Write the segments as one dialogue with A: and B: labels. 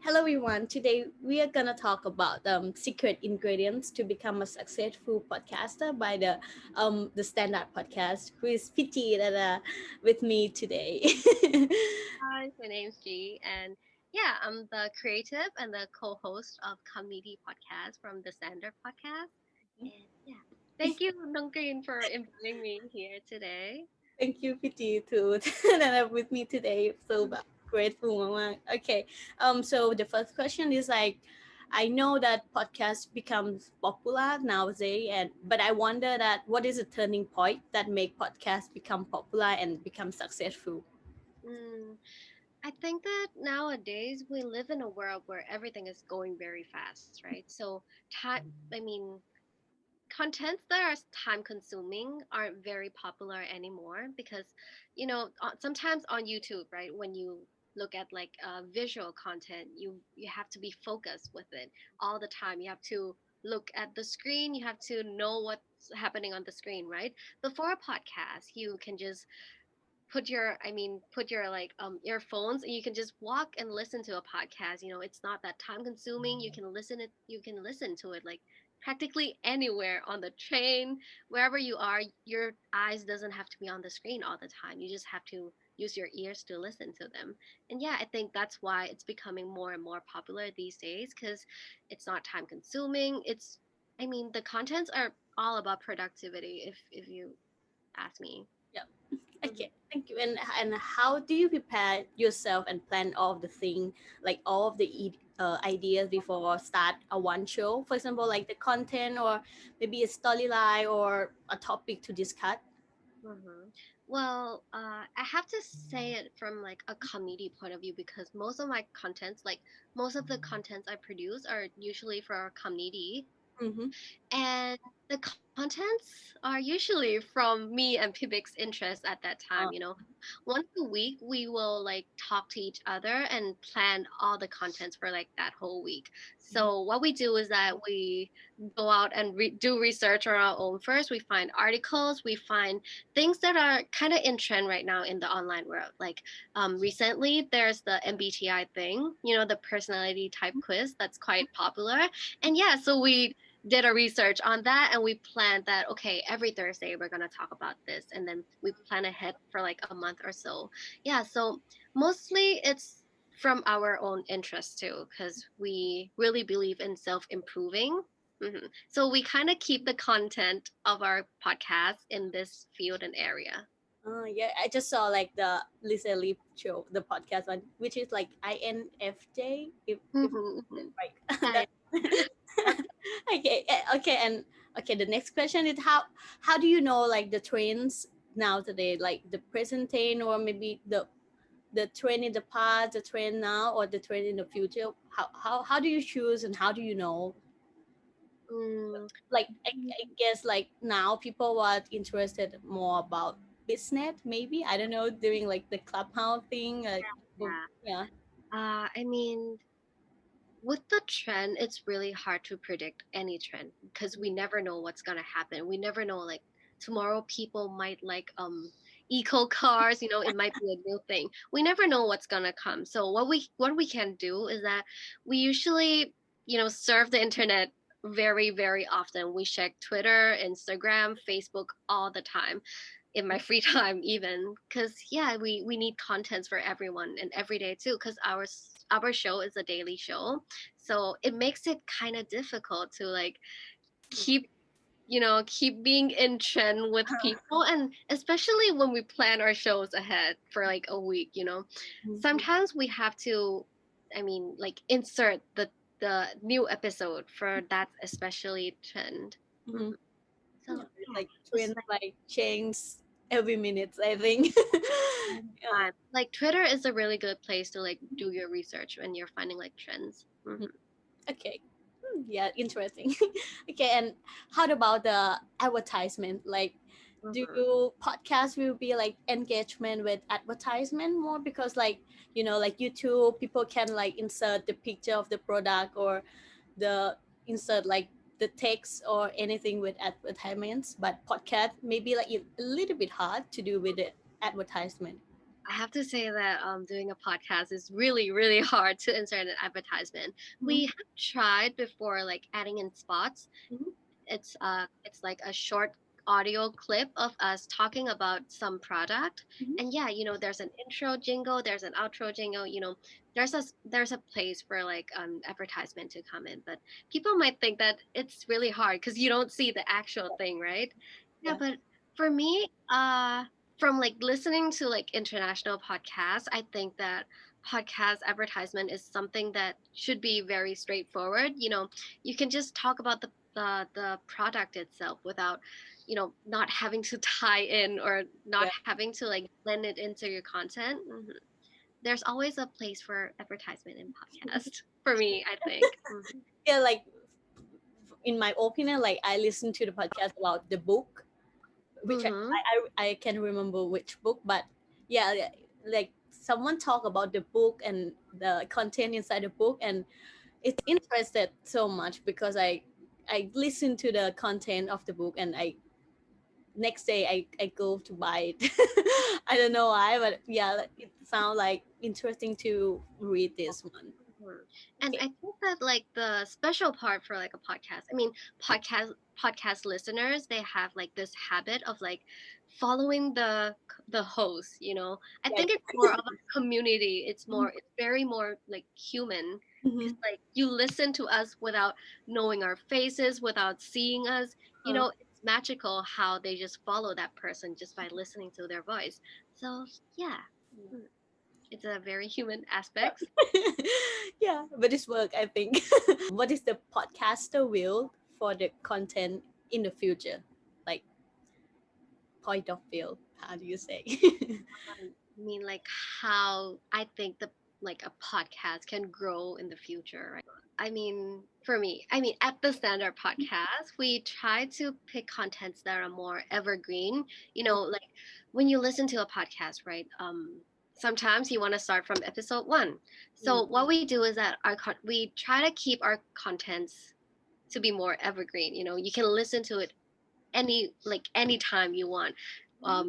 A: Hello everyone. Today we are gonna talk about secret ingredients to become a successful podcaster by the Standard Podcast. Who is Pity that with me today?
B: Hi, my name's G, and yeah, I'm the creative and the co-host of Comedy Podcast from the Standard Podcast. And yeah, thank you, Nongrin, for inviting me here today.
A: Thank you, Pity, to that are with me today. So grateful, Mama. Okay. So the first question is like, I know that podcast becomes popular nowadays, and but I wonder that what is a turning point that make podcasts become popular and become successful?
B: Mm, I think that nowadays we live in a world where everything is going very fast, right? So time, I mean, contents that are time consuming aren't very popular anymore because sometimes on YouTube, right, when you look at like visual content, you have to be focused with it all the time. You have to look at the screen, you have to know what's happening on the screen, right? Before a podcast, you can just put your like earphones, and you can just walk and listen to a podcast. It's not that time consuming. You can listen to it like practically anywhere, on the train, wherever you are. Your eyes doesn't have to be on the screen all the time. You just have to use your ears to listen to them. And yeah, I think that's why it's becoming more and more popular these days, because it's not time consuming. The contents are all about productivity, if you ask me.
A: Yeah. Okay, thank you. And how do you prepare yourself and plan all of the thing, like all of the ideas before start a one show? For example, like the content or maybe a storyline or a topic to discuss.
B: Mhm. Well, I have to say it from like a comedy point of view, because most of the contents I produce are usually for our community,
A: Mm-hmm.
B: and the contents are usually from me and Pibik's interest at that time. Once a week we will like talk to each other and plan all the contents for like that whole week. So what we do is that we go out and do research on our own first. We find articles, we find things that are kind of in trend right now in the online world. Like recently there's the MBTI thing, the personality type quiz that's quite popular. And yeah, so we did a research on that, and we planned that, okay, every Thursday we're going to talk about this, and then we plan ahead for like a month or so. Yeah, so mostly it's from our own interest too, because we really believe in self-improving. So we kind of keep the content of our podcast in this field and area.
A: Yeah, I just saw like the Lisa Leaf show, the podcast one, which is like INFJ, if
B: Mm-hmm.
A: right.
B: Yeah,
A: that, okay, okay, and okay. The next question is how do you know like the trends now today, like the present trend or maybe the trend in the past, the trend now, or the trend in the future? How do you choose and how do you know?
B: mm,
A: Like I guess like now people are interested more about business, maybe I don't know, doing like the clubhouse thing, like
B: yeah.
A: yeah.
B: I mean, with the trend, it's really hard to predict any trend, because we never know what's gonna happen. We never know, like, tomorrow people might like eco cars, it might be a new thing. We never know what's gonna come. So what we can do is that we usually, surf the internet very, very often. We check Twitter, Instagram, Facebook all the time, in my free time even, because yeah, we need contents for everyone and every day too, because our show is a daily show. So it makes it kind of difficult to like keep keep being in trend with people, and especially when we plan our shows ahead for like a week.
A: Mhm.
B: Sometimes we have to, like, insert the new episode for that especially trend.
A: Mhm.
B: Mhm. So
A: Yeah, it's
B: yeah,
A: like
B: just
A: trends like change every minute, I think.
B: all the
A: Yeah.
B: time. Like Twitter is a really good place to like do your research when you're finding like trends.
A: Okay. Yeah, interesting. Okay, and how about the advertisement? Like, do
B: Hmm.
A: you podcast will be like engagement with advertisement more because like like YouTube people can like insert the picture of the product or the insert like the text or anything with advertisements, but podcast maybe like a little bit hard to do with the advertisement.
B: I have to say that doing a podcast is really, really hard to insert an advertisement. We
A: Mhm,
B: have tried before, like adding in spots.
A: mhm,
B: It's like a short audio clip of us talking about some product,
A: mhm.
B: and yeah, there's an intro jingle, there's an outro jingle. There's a place for like advertisement to come in, but people might think that it's really hard because you don't see the actual thing, right? Yeah,
A: Yeah.
B: but for me, from like listening to like international podcasts, I think that podcast advertisement is something that should be very straightforward. You can just talk about the product itself without not having to tie in or not
A: Yeah.
B: having to like blend it into your content. There's always a place for advertisement in podcast for me, I think.
A: Yeah, like in my opinion, like I listened to the podcast about the book, which
B: Mm-hmm.
A: I can remember which book, but yeah, yeah, like someone talk about the book and the content inside the book, and it's interested so much because I listen to the content of the book, and I next day I go to buy it. I don't know why, but yeah, like, it sounds like interesting to read this one.
B: Mhm. And
A: Okay.
B: I think that like the special part for like a podcast, I mean, podcast listeners, they have like this habit of like following the host, I
A: Yeah.
B: think it's more of a community.
A: Mhm,
B: It's very more like human because
A: mhm,
B: like you listen to us without knowing our faces, without seeing us.
A: uh,
B: It's magical how they just follow that person just by listening to their voice. So, yeah. Mm, it's a very human aspect.
A: yeah, but it's work, I think. What is the podcaster will for the content in the future? Like point of view. How do you say?
B: I mean, like how I think the like a podcast can grow in the future, right? I mean, for me, at the Standard Podcast, we try to pick contents that are more evergreen. Like when you listen to a podcast, right? Sometimes you want to start from episode one.
A: Mm,
B: So what we do is that we try to keep our contents to be more evergreen. You can listen to it anytime you want.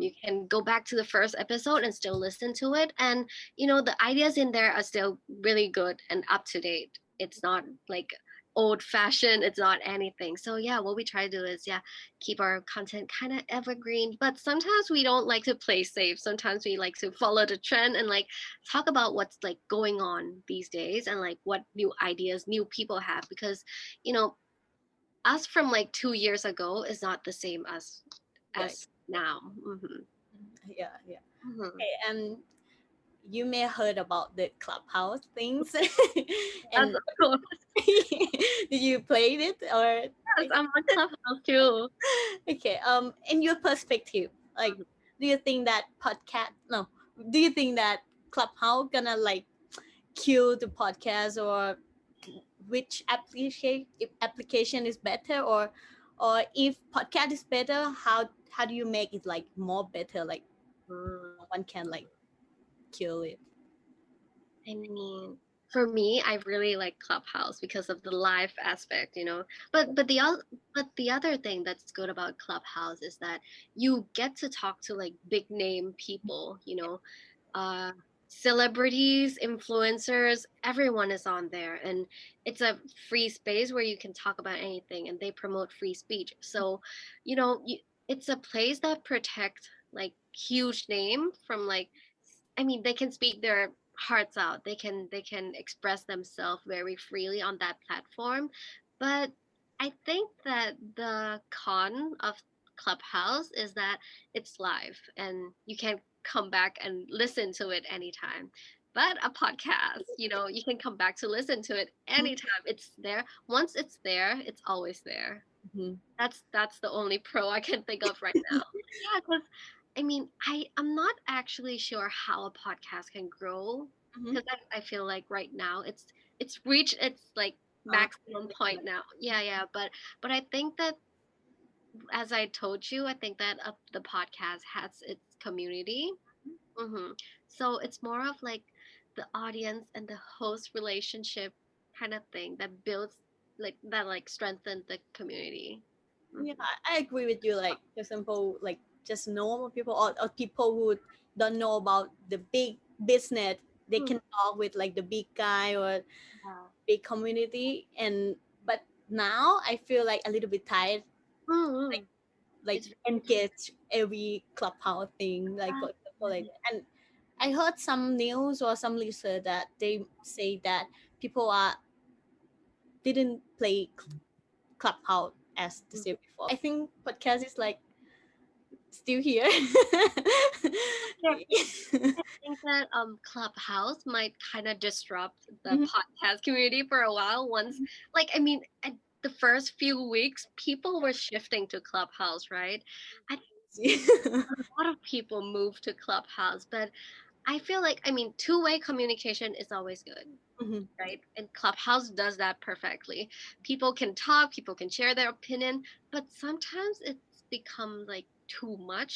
B: You can go back to the first episode and still listen to it, and the ideas in there are still really good and up to date. It's not like old fashioned, it's not anything. So yeah, what we try to do is, yeah, keep our content kind of evergreen, but sometimes we don't like to play safe. Sometimes we like to follow the trend and like talk about what's like going on these days and like what new ideas new people have, because you know us from like 2 years ago is not the same
A: yeah,
B: as now. Hmm.
A: yeah, yeah.
B: Hmm.
A: Okay, and you may have heard about the clubhouse things.
B: That's
A: And
B: cool.
A: did you play it or
B: Yes, I'm on Clubhouse too.
A: okay, in your perspective, like do you think that podcast no do you think that clubhouse gonna like kill the podcast, or which application is better, or if podcast is better, how do you make it like more better, like
B: Mm.
A: no one can like kill it.
B: I mean, for me, I really like Clubhouse because of the live aspect, but the other thing that's good about Clubhouse is that you get to talk to like big name people, uh, celebrities, influencers, everyone is on there. And it's a free space where you can talk about anything and they promote free speech. So, it's a place that protects like huge name from like, they can speak their hearts out. They can express themselves very freely on that platform. But I think that the con of Clubhouse is that it's live and you can come back and listen to it anytime. But a podcast, you can come back to listen to it anytime. It's there. Once it's there, it's always there.
A: Mhm,
B: That's the only pro I can think of right now. Yeah, because I'm not actually sure how a podcast can grow,
A: mhm.
B: because I feel like right now it's reached its like
A: Uh,
B: maximum point now. Yeah, yeah, but I think that, as I told you, I think that the podcast has its community. Hmm. So it's more of like the audience and the host relationship kind of thing that builds like that, like strengthen the community.
A: yeah,
B: Hmm.
A: I agree with you. Like for example, like just normal people, or people who don't know about the big business, they
B: Mm,
A: can talk with like the big guy or
B: yeah.
A: big community. And but now I feel like a little bit tired,
B: Mm,
A: like
B: it's
A: engage every clubhouse thing, like
B: uh,
A: for example like that. And I heard some news or some research that they say that people are didn't play clubhouse as the
B: mm.
A: same before. I think podcast is like still here.
B: Yeah, I think that Clubhouse might kind of disrupt the
A: Mhm.
B: podcast community for a while. Once, like, I mean, at the first few weeks, people were shifting to Clubhouse, right? I A lot of people moved to Clubhouse, but I feel like, I mean, two-way communication is always good,
A: Mhm.
B: right? And Clubhouse does that perfectly. People can talk, people can share their opinion, but sometimes it's become like too much.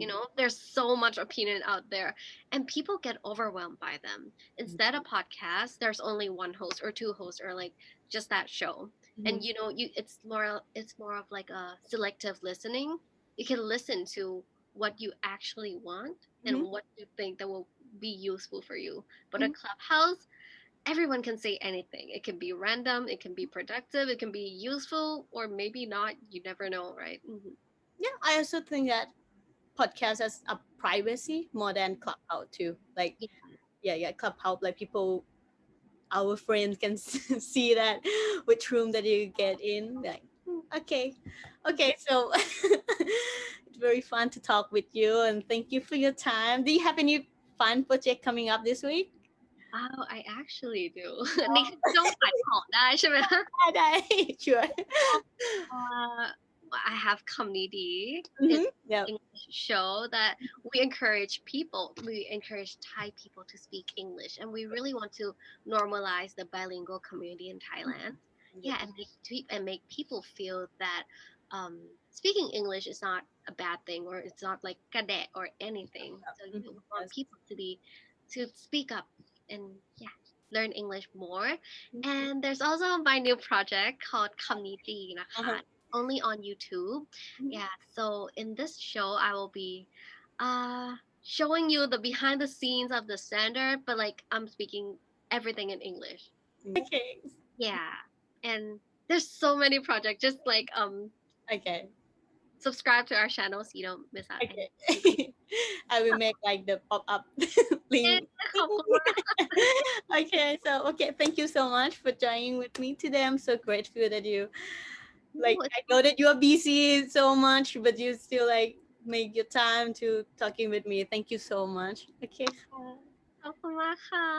B: You
A: Mm.
B: know, there's so much opinion out there, and people get overwhelmed by them. Instead of podcast, there's only one host or two hosts, or like just that show. And
A: Mhm.
B: you know, it's more of like a selective listening. You can listen to what you actually want and
A: Mhm.
B: what you think that will be useful for you. But a
A: Mhm.
B: Clubhouse, everyone can say anything. It can be random, it can be productive, it can be useful, or maybe not. You never know, right?
A: Yeah, I also think that podcast has a privacy more than clubhouse too. Like
B: Yeah.
A: yeah, clubhouse like people, our friends can see that which room that you get in. Like okay, okay. So it's very fun to talk with you, and thank you for your time. Do you have any fun project coming up this week?
B: Oh, I actually do. นี่คือต้องขายของได้ใช่ไหม
A: ได้sure.
B: I have community. It's
A: Mm-hmm. Yeah.
B: an English show that we encourage people. We encourage Thai people to speak English, and we really want to normalize the bilingual community in Thailand.
A: Yeah.
B: Yeah, and make people feel that speaking English is not a bad thing, or it's not like kade or anything. So
A: Mhm.
B: you want
A: Yes.
B: people to speak up and yeah, learn English more.
A: Mhm.
B: And there's also my new project called Community นะ
A: Uh-huh.
B: คะ only on YouTube.
A: Mhm.
B: Yeah, so in this show, I will be showing you the behind the scenes of the standard, but like I'm speaking everything in English.
A: Okay.
B: Yeah, and there's so many projects. Just like
A: Okay.
B: subscribe to our channel so you don't miss out any.
A: Okay. I will make like the pop up link.
B: ขอบคุณมาก
A: Okay, so okay, thank you so much for joining with me today. I'm so grateful that you like I know that you are busy so much, but you still like make your time to talking with me. Thank you so much. Okay.
B: ขอบคุณมากค่ะ